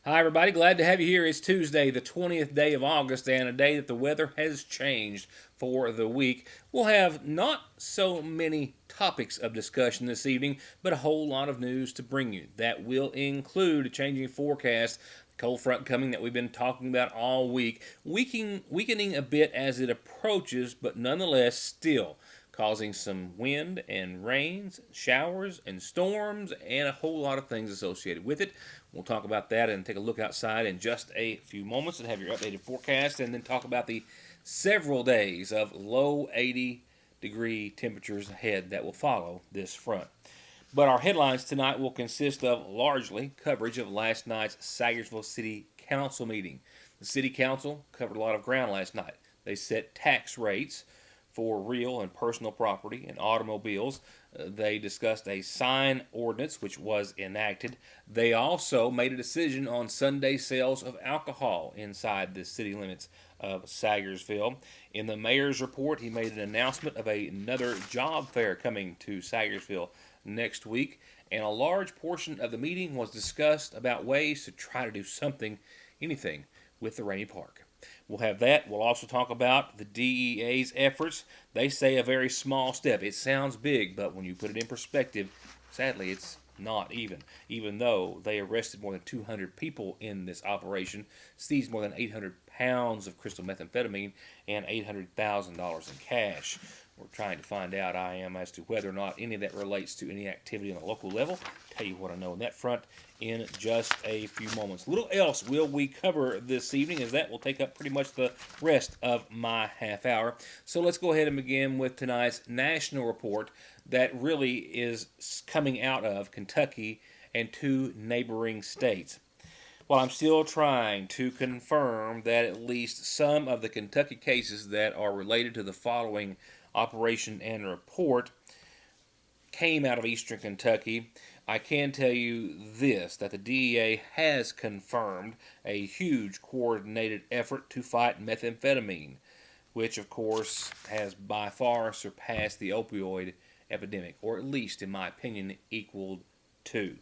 Hi, everybody. Glad to have you here. It's Tuesday, the 20th day of August, and a day that the weather has changed for the week. We'll have not so many topics of discussion this evening, but a whole lot of news to bring you. That will include a changing forecast, the cold front coming that we've been talking about all week, weakening a bit as it approaches, but nonetheless still causing some wind and rains, showers and storms, and a whole lot of things associated with it. We'll talk about that and take a look outside in just a few moments and have your updated forecast, and then talk about the several days of low 80-degree temperatures ahead that will follow this front. But our headlines tonight will consist of largely coverage of last night's Sayersville City Council meeting. The City Council covered a lot of ground last night. They set tax rates for real and personal property and automobiles. They discussed a sign ordinance which was enacted. They also made a decision on Sunday sales of alcohol inside the city limits of Sayersville. In the mayor's report, he made an announcement of another job fair coming to Sayersville next week, and a large portion of the meeting was discussed about ways to try to do something, anything, with the Rainy Park. We'll have that. We'll also talk about the DEA's efforts. They say a very small step. It sounds big, but when you put it in perspective, sadly, it's not even though they arrested more than 200 people in this operation, seized more than 800 pounds of crystal methamphetamine, and $800,000 in cash. We're trying to find out, I am, as to whether or not any of that relates to any activity on the local level. Tell you what I know on that front in just a few moments. Little else will we cover this evening, as that will take up pretty much the rest of my half hour. So let's go ahead and begin with tonight's national report that really is coming out of Kentucky and two neighboring states. While I'm still trying to confirm that at least some of the Kentucky cases that are related to the following operation and report came out of eastern Kentucky, I can tell you this, that the DEA has confirmed a huge coordinated effort to fight methamphetamine, which of course has by far surpassed the opioid epidemic, or at least in my opinion equaled to.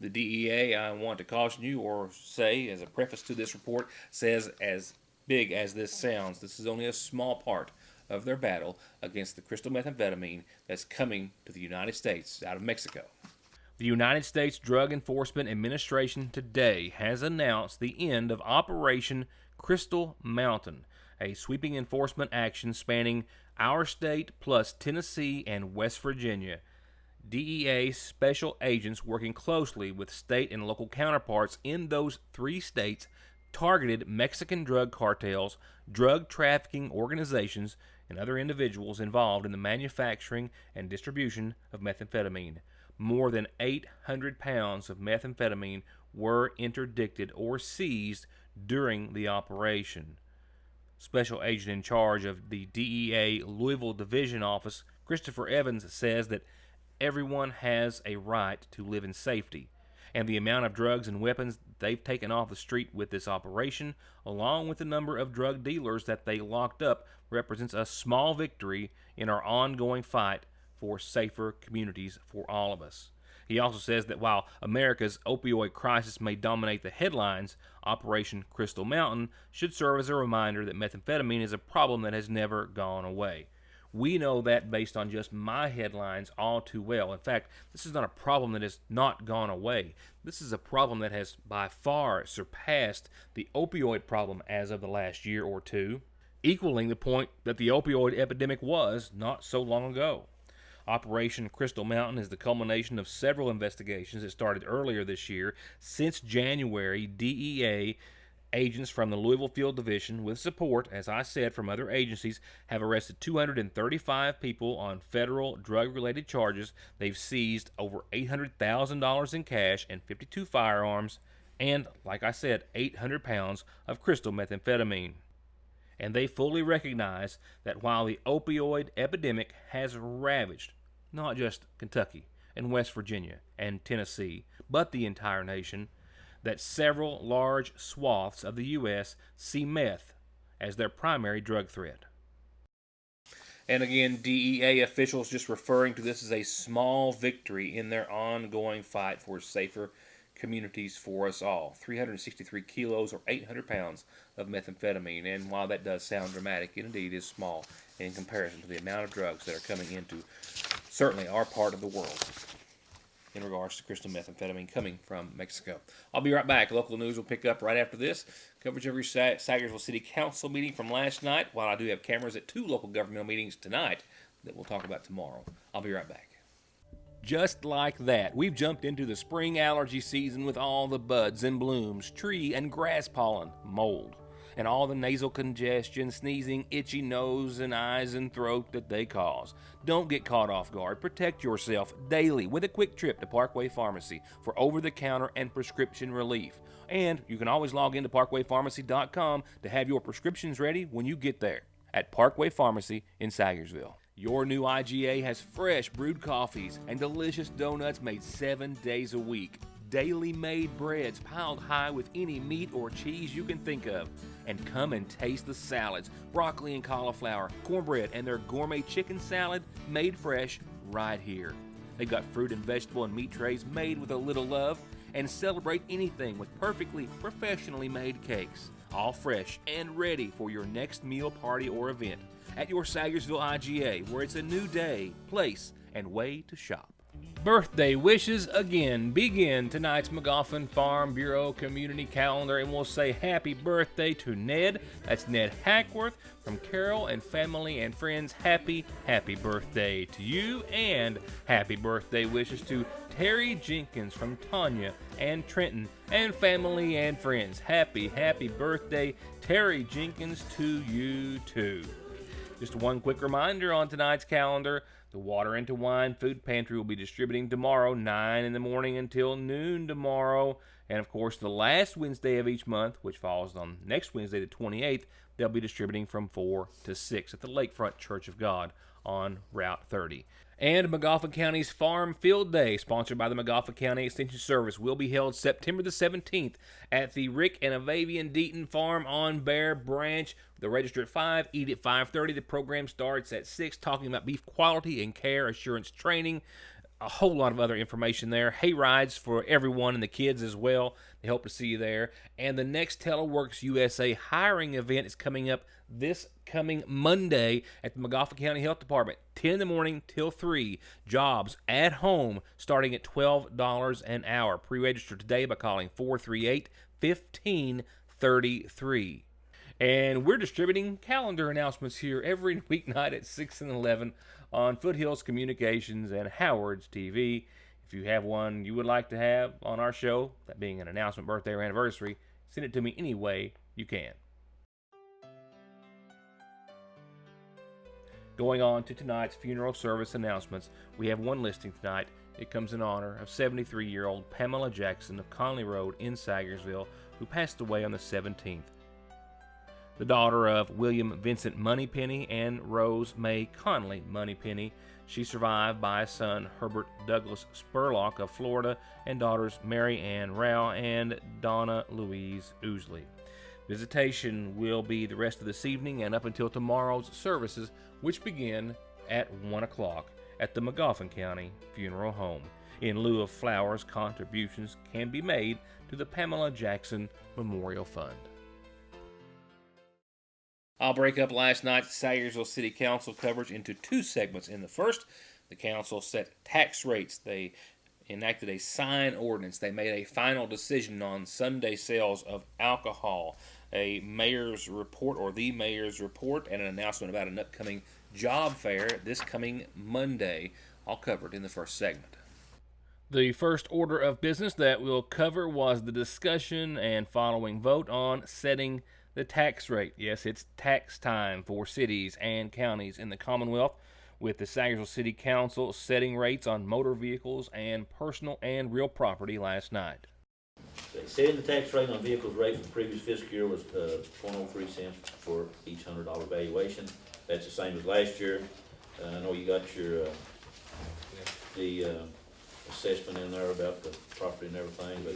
The DEA, I want to caution you, or say as a preface to this report, says as big as this sounds, this is only a small part of their battle against the crystal methamphetamine that's coming to the United States out of Mexico. The United States Drug Enforcement Administration today has announced the end of Operation Crystal Mountain, a sweeping enforcement action spanning our state plus Tennessee and West Virginia. DEA special agents working closely with state and local counterparts in those three states targeted Mexican drug cartels, drug trafficking organizations, and other individuals involved in the manufacturing and distribution of methamphetamine. More than 800 pounds of methamphetamine were interdicted or seized during the operation. Special agent in charge of the DEA Louisville Division Office, Christopher Evans, says that everyone has a right to live in safety, and the amount of drugs and weapons they've taken off the street with this operation, along with the number of drug dealers that they locked up, represents a small victory in our ongoing fight for safer communities for all of us. He also says that while America's opioid crisis may dominate the headlines, Operation Crystal Mountain should serve as a reminder that methamphetamine is a problem that has never gone away. We know that based on just my headlines all too well. In fact, this is not a problem that has not gone away. This is a problem that has by far surpassed the opioid problem as of the last year or two, equaling the point that the opioid epidemic was not so long ago. Operation Crystal Mountain is the culmination of several investigations that started earlier this year. Since January, DEA agents from the Louisville Field Division, with support, as I said, from other agencies, have arrested 235 people on federal drug-related charges. They've seized over $800,000 in cash and 52 firearms and, like I said, 800 pounds of crystal methamphetamine. And they fully recognize that while the opioid epidemic has ravaged not just Kentucky and West Virginia and Tennessee, but the entire nation, that several large swaths of the U.S. see meth as their primary drug threat. And again, DEA officials just referring to this as a small victory in their ongoing fight for safer communities for us all. 363 kilos or 800 pounds of methamphetamine. And while that does sound dramatic, it indeed is small in comparison to the amount of drugs that are coming into certainly our part of the world in regards to crystal methamphetamine coming from Mexico. I'll be right back. Local news will pick up right after this. Coverage of your Sagersville City Council meeting from last night, while I do have cameras at 2 local governmental meetings tonight that we'll talk about tomorrow. I'll be right back. Just like that, we've jumped into the spring allergy season with all the buds and blooms, tree and grass pollen, mold, and all the nasal congestion, sneezing, itchy nose and eyes and throat that they cause. Don't get caught off guard. Protect yourself daily with a quick trip to Parkway Pharmacy for over-the-counter and prescription relief. And you can always log into parkwaypharmacy.com to have your prescriptions ready when you get there at Parkway Pharmacy in Sagersville. Your new IGA has fresh brewed coffees and delicious donuts made 7 days a week. Daily made breads piled high with any meat or cheese you can think of. And come and taste the salads, broccoli and cauliflower, cornbread, and their gourmet chicken salad made fresh right here. They've got fruit and vegetable and meat trays made with a little love, and celebrate anything with perfectly professionally made cakes. All fresh and ready for your next meal, party, or event at your Sagersville IGA, where it's a new day, place, and way to shop. Birthday wishes again begin tonight's McGoffin Farm Bureau community calendar, and we'll say happy birthday to Ned. That's Ned Hackworth. From Carol and family and friends, happy birthday to you, and happy birthday wishes to Terry Jenkins from Tanya and Trenton and family and friends. Happy birthday, Terry Jenkins, to you too. Just one quick reminder on tonight's calendar, the Water into Wine Food Pantry will be distributing tomorrow, 9 in the morning until noon tomorrow. And of course, the last Wednesday of each month, which falls on next Wednesday, the 28th, they'll be distributing from 4 to 6 at the Lakefront Church of God on Route 30. And McGoffin County's Farm Field Day, sponsored by the McGoffin County Extension Service, will be held September the 17th at the Rick and Avavian Deaton Farm on Bear Branch. The register at 5, eat at 5:30. The program starts at 6, talking about beef quality and care assurance training. A whole lot of other information there. Hay rides for everyone and the kids as well. They hope to see you there. And the next Teleworks USA hiring event is coming up this coming Monday at the McGoffin County Health Department, 10 in the morning till 3. Jobs at home starting at $12 an hour. Pre-register today by calling 438-1533. And we're distributing calendar announcements here every weeknight at 6 and 11 on Foothills Communications and Howard's TV. If you have one you would like to have on our show, that being an announcement, birthday, or anniversary, send it to me any way you can. Going on to tonight's funeral service announcements, we have one listing tonight. It comes in honor of 73-year-old Pamela Jackson of Conley Road in Sagersville, who passed away on the 17th. The daughter of William Vincent Moneypenny and Rose May Conley Moneypenny, she survived by a son, Herbert Douglas Spurlock of Florida, and daughters Mary Ann Rao and Donna Louise Ousley. Visitation will be the rest of this evening and up until tomorrow's services, which begin at 1 o'clock at the McGoffin County Funeral Home. In lieu of flowers, contributions can be made to the Pamela Jackson Memorial Fund. I'll break up last night's Sagersville City Council coverage into 2 segments. In the first, the council set tax rates. They enacted a sign ordinance. They made a final decision on Sunday sales of alcohol, a mayor's report, or the mayor's report, and an announcement about an upcoming job fair this coming Monday, all covered in the first segment. The first order of business that we'll cover was the discussion and following vote on setting the tax rate. Yes, it's tax time for cities and counties in the Commonwealth, with the Sagersville City Council setting rates on motor vehicles and personal and real property last night. Setting the tax rate on vehicles rate from the previous fiscal year was 0.03 cents for each $100 valuation. That's the same as last year. I know you got your the assessment in there about the property and everything, but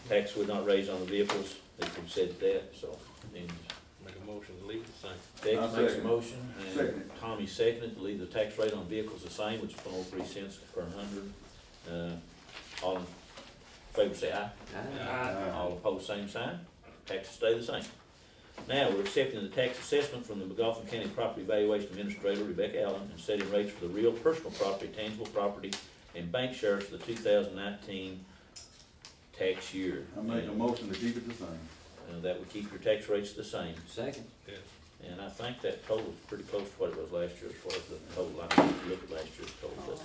tax would not raise on the vehicles. They can set that, so. And make a motion to leave it the same. Becky makes a motion, and Tommy seconded to leave the tax rate on vehicles the same, which is 0.03 cents per 100. All in favor say aye. All opposed, same sign. Taxes stay the same. Now, we're accepting the tax assessment from the McGoffin County Property Valuation Administrator, Rebecca Allen, and setting rates for the real personal property, tangible property, and bank shares for the 2019 tax year. I make a motion to keep it the same. That would keep your tax rates the same. Second. Yes. And I think that total is pretty close to what it was last year as far as the total. I think if you look at last year's total.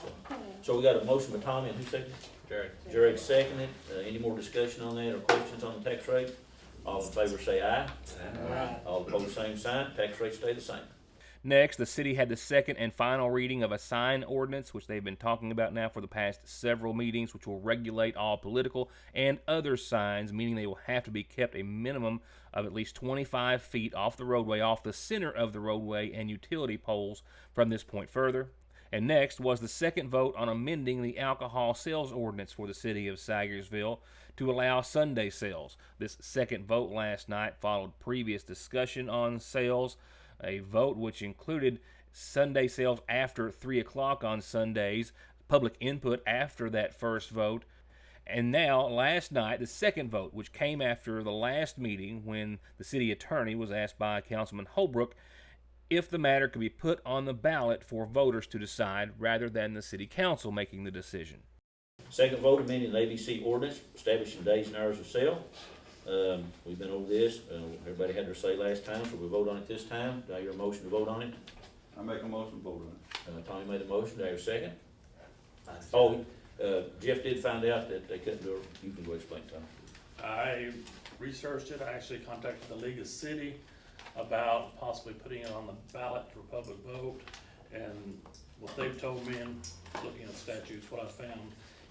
So we got a motion by Tommy, and who seconded? Jared. Jared seconded. Any more discussion on that or questions on the tax rate? All in favor say aye. All opposed, same sign. Tax rates stay the same. Next, the city had the second and final reading of a sign ordinance, which they've been talking about now for the past several meetings, which will regulate all political and other signs, meaning they will have to be kept a minimum of at least 25 feet off the roadway, off the center of the roadway and utility poles from this point further. And next was the second vote on amending the alcohol sales ordinance for the city of Sagersville to allow Sunday sales. This second vote last night followed previous discussion on sales, a vote which included Sunday sales after 3 o'clock on Sundays, public input after that first vote, and now, last night, the second vote, which came after the last meeting when the city attorney was asked by Councilman Holbrook if the matter could be put on the ballot for voters to decide rather than the city council making the decision. Second vote amending the ABC ordinance, establishing days and hours of sale. We've been over this. Everybody had their say last time, so we vote on it this time. Do I hear a motion to vote on it? I make a motion to vote on it. Tommy made a motion. Do I hear a second? Oh, Jeff did find out that they couldn't do it. You can go explain, Tommy. I researched it. I actually contacted the League of City about possibly putting it on the ballot for public vote. And what they've told me in looking at statutes, what I found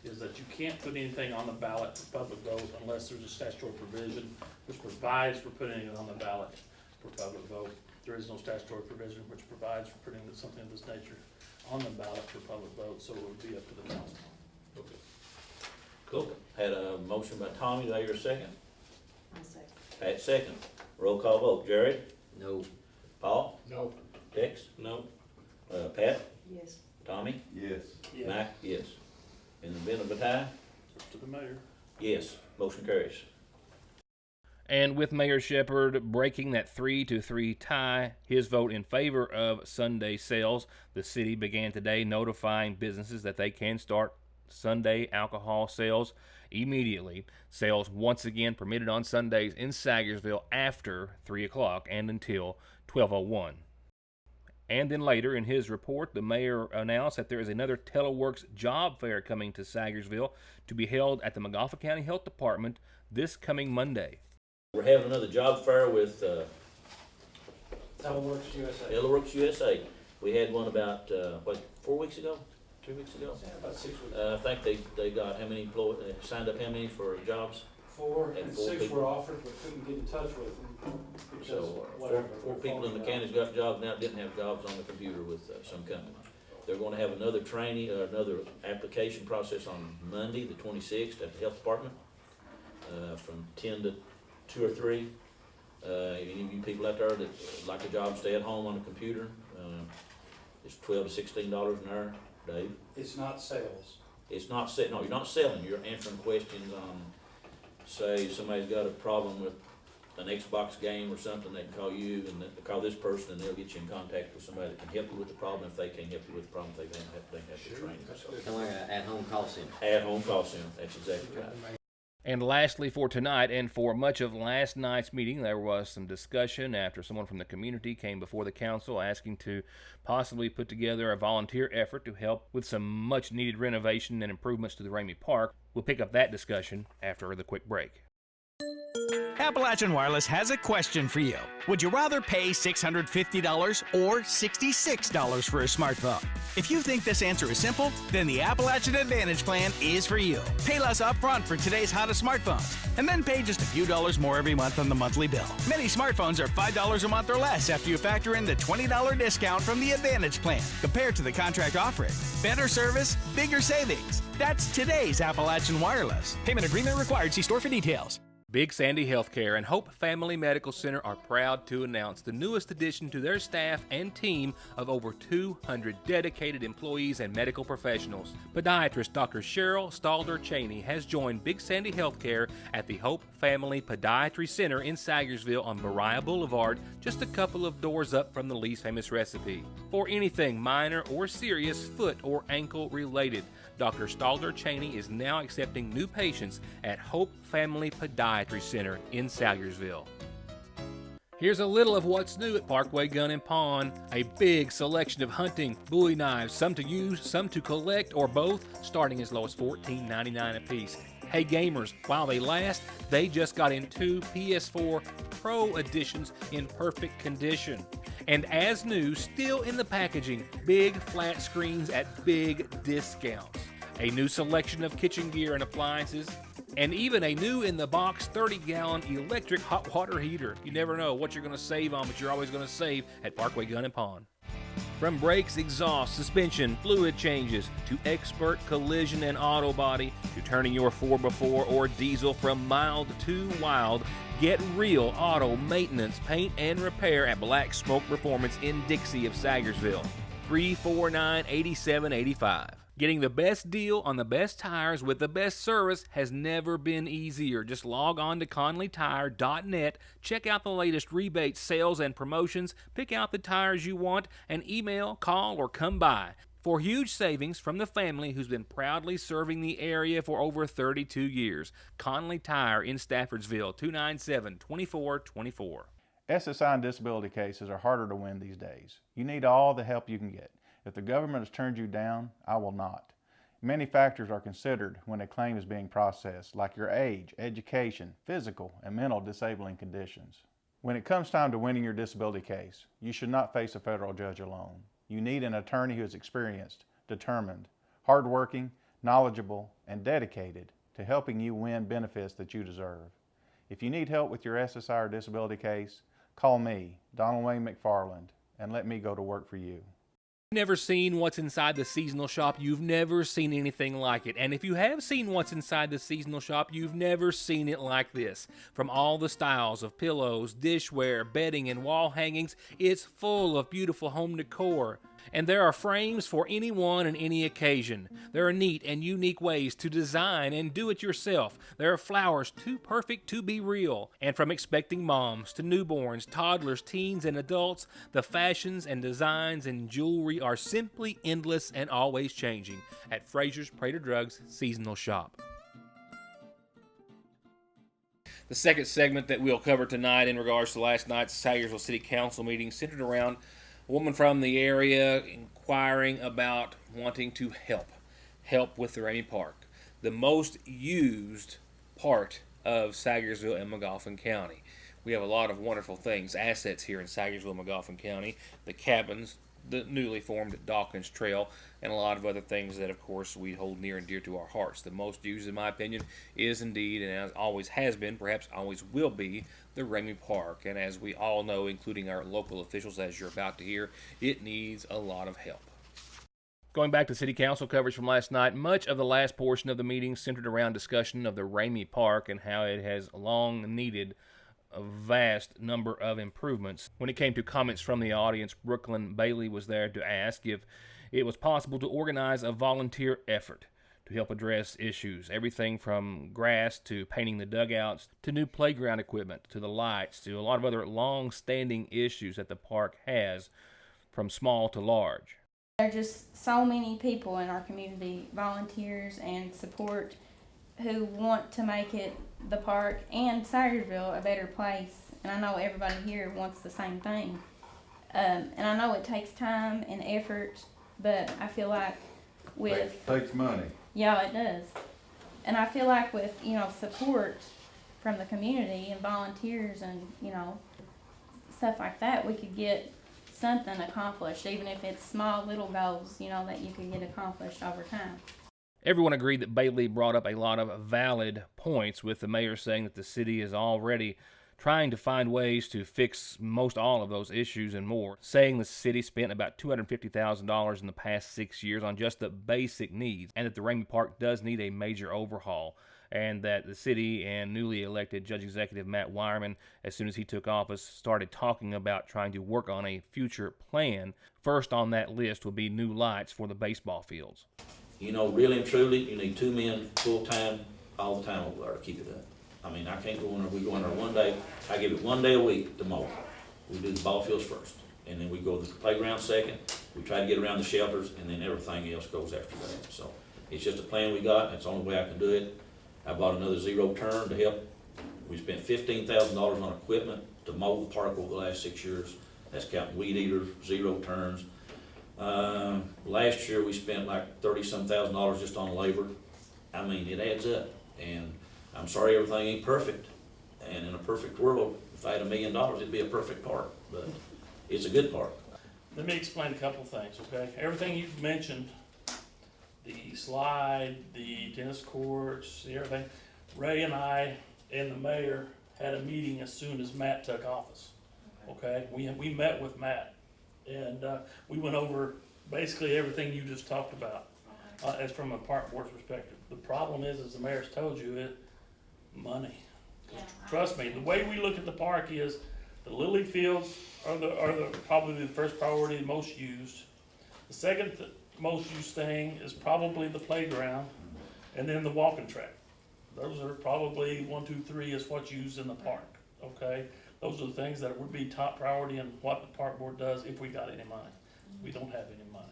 is that you can't put anything on the ballot for public vote unless there's a statutory provision which provides for putting it on the ballot for public vote. There is no statutory provision which provides for putting something of this nature on the ballot for public vote, so it would be up to the council. Okay. Cool. Had a motion by Tommy. Do I hear a second? I'll second. Pat second. Roll call vote. Jared? No. Paul? No. Tex? No. Pat? Yes. Tommy? Yes. Mac? Yes. In the event of a tie? It's up to the mayor. Yes. Motion carries. And with Mayor Shepherd breaking that 3-3 tie, his vote in favor of Sunday sales, the city began today notifying businesses that they can start Sunday alcohol sales immediately. Sales once again permitted on Sundays in Sagersville after 3 o'clock and until 12:01. And then later in his report, the mayor announced that there is another Teleworks job fair coming to Sagersville to be held at the McGoffin County Health Department this coming Monday. We're having another job fair with Teleworks USA. Teleworks USA. We had one about 4 weeks ago? 2 weeks ago? Yeah, about 6 weeks. I think they got how many employees? Signed up how many for jobs? 4, And and 4 6 people. were offered, but couldn't get in touch with them. Because So whatever. four people in the county's got jobs now, didn't have jobs on the computer with some company. They're gonna have another training, another application process on Monday, the 26th at the health department, from 10 to 2 or 3. Any of you people out there that like a job, stay at home on the computer, it's $12 to $16 an hour, Dave. It's not sales. It's not no, you're not selling, you're answering questions on, say, somebody's got a problem with an Xbox game or something, they can call you, and they call this person, and they'll get you in contact with somebody that can help you with the problem. If they can't help you with the problem, they have to train you. So, Kind of like an at-home call center. at-home call center, that's exactly right. And lastly for tonight and for much of last night's meeting, there was some discussion after someone from the community came before the council asking to possibly put together a volunteer effort to help with some much needed renovation and improvements to the Ramey Park. We'll pick up that discussion after the quick break. Appalachian Wireless has a question for you. Would you rather pay $650 or $66 for a smartphone? If you think this answer is simple, then the Appalachian Advantage plan is for you. Pay less upfront for today's hottest smartphones, and then pay just a few dollars more every month on the monthly bill. Many smartphones are $5 a month or less after you factor in the $20 discount from the Advantage plan, compared to the contract offering. Better service, bigger savings. That's today's Appalachian Wireless. Payment agreement required. See store for details. Big Sandy Healthcare and Hope Family Medical Center are proud to announce the newest addition to their staff and team of over 200 dedicated employees and medical professionals. Podiatrist Dr. Cheryl Stalder Cheney has joined Big Sandy Healthcare at the Hope Family Podiatry Center in Sagersville on Mariah Boulevard, just a couple of doors up from the least famous recipe. For anything minor or serious foot or ankle related, Dr. Stalder Cheney is now accepting new patients at Hope Family Podiatry Center in Sagersville. Here's a little of what's new at Parkway Gun and Pawn. A big selection of hunting, bowie knives, some to use, some to collect, or both, starting as low as $14.99 a piece. Hey gamers, while they last, they just got in 2 PS4 Pro editions in perfect condition. And as new, still in the packaging, big flat screens at big discounts. A new selection of kitchen gear and appliances, and even a new in-the-box 30-gallon electric hot water heater. You never know what you're going to save on, but you're always going to save at Parkway Gun and Pawn. From brakes, exhaust, suspension, fluid changes, to expert collision and auto body, to turning your 4x4 or diesel from mild to wild, get real auto maintenance, paint, and repair at Black Smoke Performance in Dixie of Sagersville. 349-8785. Getting the best deal on the best tires with the best service has never been easier. Just log on to conleytire.net, check out the latest rebates, sales, and promotions, pick out the tires you want, and email, call, or come by. For huge savings from the family who's been proudly serving the area for over 32 years. Conley Tire in Staffordsville, 297-2424. SSI and disability cases are harder to win these days. You need all the help you can get. If the government has turned you down, I will not. Many factors are considered when a claim is being processed, like your age, education, physical, and mental disabling conditions. When it comes time to winning your disability case, you should not face a federal judge alone. You need an attorney who is experienced, determined, hardworking, knowledgeable, and dedicated to helping you win benefits that you deserve. If you need help with your SSI or disability case, call me, Donald Wayne McFarland, and let me go to work for you. Never seen what's inside the seasonal shop, you've never seen anything like it. And if you have seen what's inside the seasonal shop, you've never seen it like this. From all the styles of pillows, dishware, bedding, and wall hangings, it's full of beautiful home decor. And there are frames for anyone and any occasion. There are neat and unique ways to design and do it yourself. There are flowers too perfect to be real. And from expecting moms to newborns, toddlers, teens, and adults, the fashions and designs and jewelry are simply endless and always changing at Fraser's Prater Drugs Seasonal Shop. The second segment that we'll cover tonight in regards to last night's Sagersville City Council meeting centered around a woman from the area inquiring about wanting to help with the Ramey Park, the most used part of Sagersville and Magoffin County. We have a lot of wonderful things, assets here in Sagersville and Magoffin County, the cabins, the newly formed Dawkins Trail, and a lot of other things that, of course, we hold near and dear to our hearts. The most used, in my opinion, is indeed, and as always has been, perhaps always will be, the Ramey Park. And as we all know, including our local officials, as you're about to hear, it needs a lot of help. Going back to City Council coverage from last night, much of the last portion of the meeting centered around discussion of the Ramey Park and how it has long needed a vast number of improvements. When it came to comments from the audience, Brooklyn Bailey was there to ask if it was possible to organize a volunteer effort to help address issues, everything from grass to painting the dugouts to new playground equipment to the lights to a lot of other long-standing issues that the park has, from small to large. There are just so many people in our community, volunteers and support, who want to make it, the park and Sagersville, a better place. And I know everybody here wants the same thing. And I know it takes time and effort, but I feel like with... It takes money. Yeah, it does. And I feel like with, support from the community and volunteers and, stuff like that, we could get something accomplished, even if it's small little goals, that you could get accomplished over time. Everyone agreed that Bailey brought up a lot of valid points, with the mayor saying that the city is already trying to find ways to fix most all of those issues and more, saying the city spent about $250,000 in the past 6 years on just the basic needs, and that the Ramey Park does need a major overhaul. and that the city and newly elected Judge Executive Matt Wireman, as soon as he took office, started talking about trying to work on a future plan. First on that list will be new lights for the baseball fields. You know, really and truly, you need 2 men full-time, all the time over there to keep it up. I mean, I can't go in there, we go in there one day, I give it 1 day a week to mow. We do the ball fields first, and then we go to the playground second, we try to get around the shelters, and then everything else goes after that. So it's just a plan we got, that's the only way I can do it. I bought another zero turn to help. We spent $15,000 on equipment to mow the park over the last 6 years. That's counting weed eaters, zero turns. Last year we spent like $30-some thousand just on labor. I mean, it adds up, and I'm sorry everything ain't perfect. And in a perfect world, if I had $1 million, it'd be a perfect park, but it's a good park. Let me explain a couple things, okay? Everything you've mentioned, the slide, the tennis courts, everything, Ray and I and the mayor had a meeting as soon as Matt took office, okay? We met with Matt, and we went over basically everything you just talked about, as from a park board's perspective. The problem is, as the mayor's told you, money. Trust me, the way we look at the park is the lily fields are probably the first priority, the most used. The second most used thing is probably the playground, and then the walking track. Those are probably 1, 2, 3 is what's used in the park. Okay, those are the things that would be top priority in what the park board does if we got any money. We don't have any money,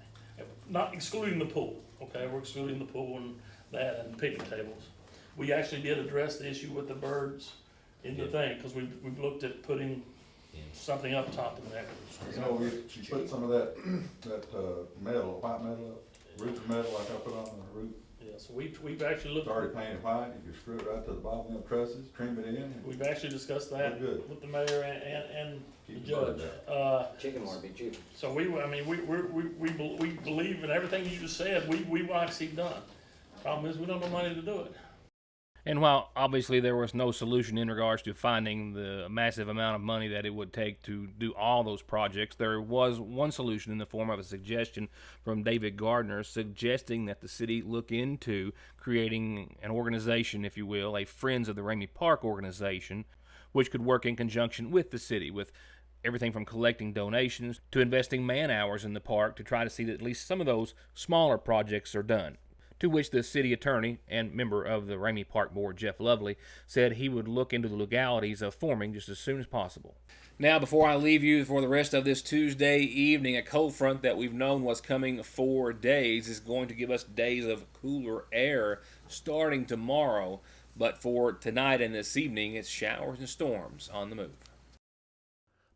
not excluding the pool. Okay, we're excluding the pool and that and picnic tables. We actually did address the issue with the birds in the thing, because we've looked at putting something up top of that. You know, we put some of that metal, white metal up, roof metal like I put on the roof. Yeah, so we've actually looked. It's already painted white, you can screw it right to the bottom of the trusses, trim it in. We've actually discussed that with the mayor and the Keep judge. Chicken won't be cheap. So we believe in everything you just said, we want to see done. Problem is, we don't have money to do it. And while obviously there was no solution in regards to finding the massive amount of money that it would take to do all those projects, there was one solution in the form of a suggestion from David Gardner suggesting that the city look into creating an organization, if you will, a Friends of the Ramey Park organization, which could work in conjunction with the city, with everything from collecting donations to investing man hours in the park to try to see that at least some of those smaller projects are done. To which the city attorney and member of the Ramey Park Board, Jeff Lovely, said he would look into the legalities of forming just as soon as possible. Now, before I leave you for the rest of this Tuesday evening, a cold front that we've known was coming for days is going to give us days of cooler air starting tomorrow. But for tonight and this evening, it's showers and storms on the move.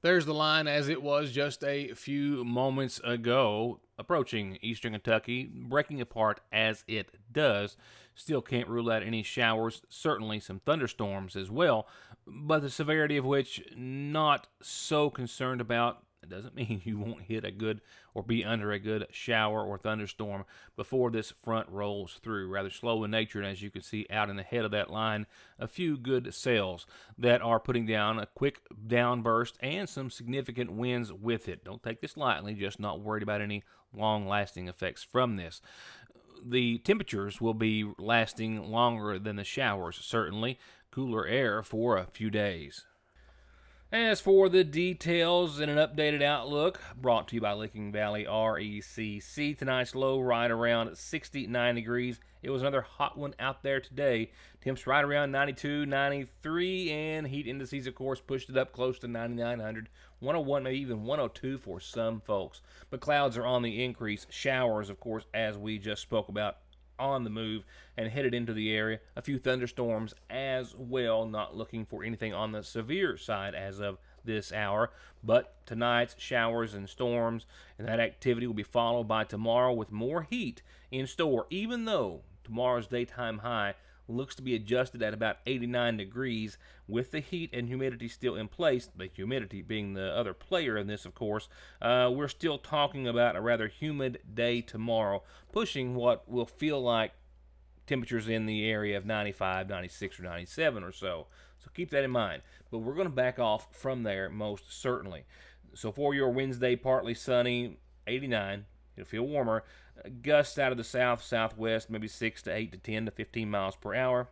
There's the line as it was just a few moments ago, approaching eastern Kentucky, breaking apart as it does. Still can't rule out any showers, certainly some thunderstorms as well, but the severity of which not so concerned about. It doesn't mean you won't hit a good or be under a good shower or thunderstorm before this front rolls through. Rather slow in nature, and as you can see out in the head of that line, a few good cells that are putting down a quick downburst and some significant winds with it. Don't take this lightly, just not worried about any long-lasting effects from this. The temperatures will be lasting longer than the showers, certainly. Cooler air for a few days. As for the details and an updated outlook, brought to you by Licking Valley RECC, tonight's low right around 69 degrees. It was another hot one out there today. Temps right around 92, 93, and heat indices, of course, pushed it up close to 9,900, 101, maybe even 102 for some folks. But clouds are on the increase. Showers, of course, as we just spoke about, on the move and headed into the area. A few thunderstorms as well, not looking for anything on the severe side as of this hour, but tonight's showers and storms and that activity will be followed by tomorrow with more heat in store, even though tomorrow's daytime high looks to be adjusted at about 89 degrees with the heat and humidity still in place, the humidity being the other player in this, of course. We're still talking about a rather humid day tomorrow, pushing what will feel like temperatures in the area of 95, 96, or 97 or so. So keep that in mind. But we're going to back off from there most certainly. So for your Wednesday, partly sunny, 89. It'll feel warmer. Gusts out of the south, southwest, maybe 6 to 8 to 10 to 15 miles per hour.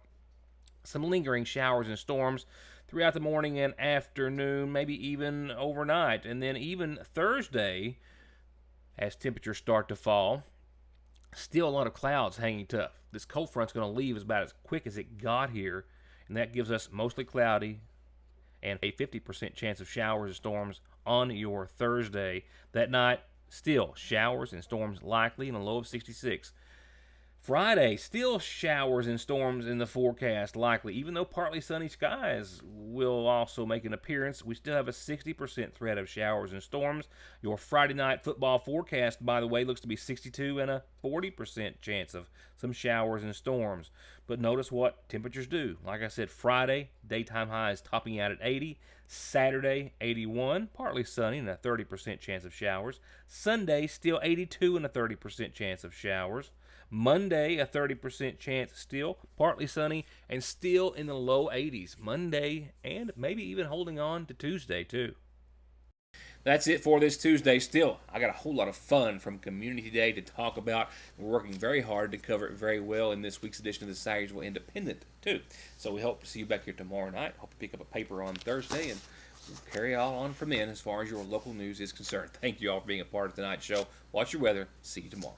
some lingering showers and storms throughout the morning and afternoon, maybe even overnight. And then even Thursday, as temperatures start to fall, still a lot of clouds hanging tough. This cold front's going to leave about as quick as it got here, and that gives us mostly cloudy and a 50% chance of showers and storms on your Thursday. That night, still showers and storms likely and a low of 66. Friday, still showers and storms in the forecast likely. Even though partly sunny skies will also make an appearance, we still have a 60% threat of showers and storms. Your Friday night football forecast, by the way, looks to be 62 and a 40% chance of some showers and storms. But notice what temperatures do. Like I said, Friday, daytime highs topping out at 80. Saturday, 81, partly sunny and a 30% chance of showers. Sunday, still 82 and a 30% chance of showers. Monday, a 30% chance still, partly sunny, and still in the low 80s. Monday, and maybe even holding on to Tuesday, too. That's it for this Tuesday. Still, I got a whole lot of fun from Community Day to talk about. We're working very hard to cover it very well in this week's edition of the Sagersville Independent, too. So we hope to see you back here tomorrow night. Hope to pick up a paper on Thursday, and we'll carry all on from then as far as your local news is concerned. Thank you all for being a part of tonight's show. Watch your weather. See you tomorrow.